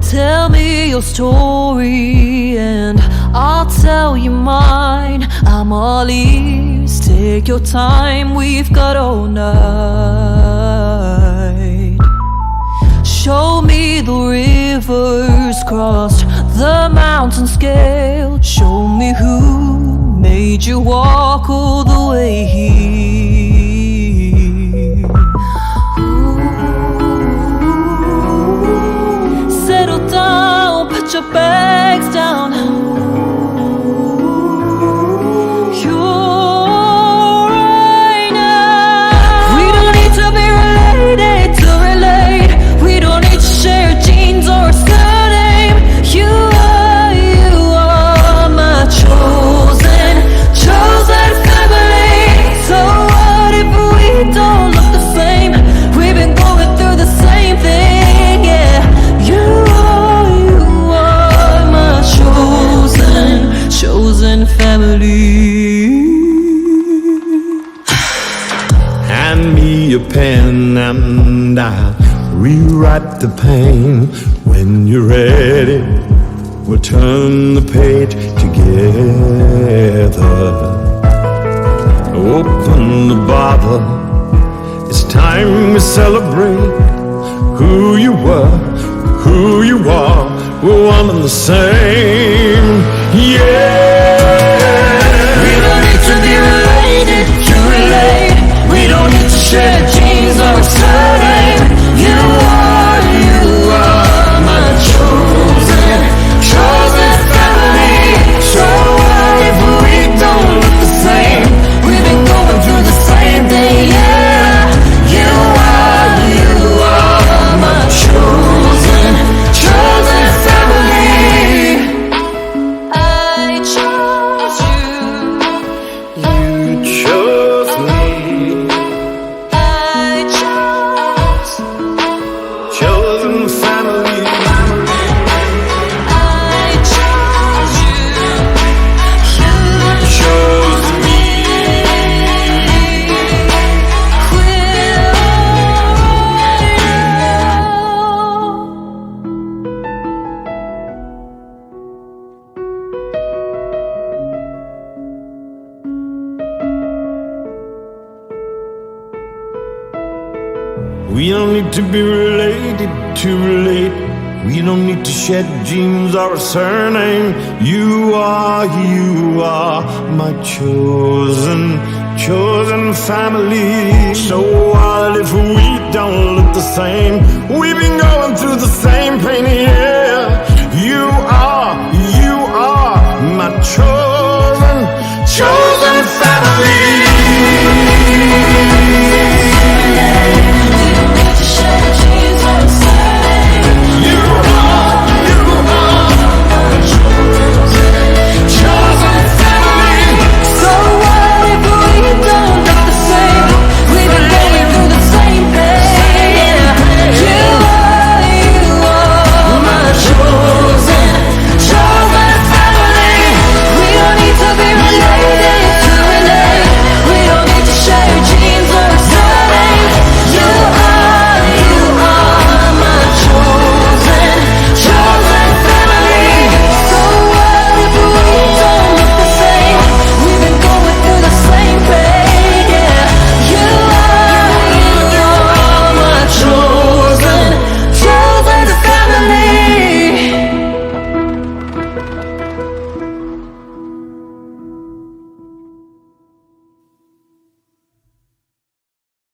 Tell me your story and I'll tell you mine. I'm all ears, take your time, we've got all night. Show me the rivers crossed, the mountains scaled. Show me who made you walk all the way here. Settle down, put your bags down. You're right now. We don't need to be related to relate. We don't need to share genes or a surname. You are my chosen family. So what if we don't look the same? We've been going through the same thing, yeah. You are my chosen family. Hand me a pen and I'll rewrite the pain. When you're ready, we'll turn the page together. Open the bottle, it's time we celebrate who you were, who you are. We're one and the same, yeah. We don't need to be related to relate. We don't need to share genes or a surname. You are my chosen family. So what if we don't look the same? We've been going through the same thing, yeah. You are my chosen family. I chose you. You chose me, I chose. chosen family. I chose you. You Chose me. We don't need to be related to relate. We don't need to shed genes or a surname. You are my chosen family. So what if we don't look the same? We've been going through the same pain, yeah.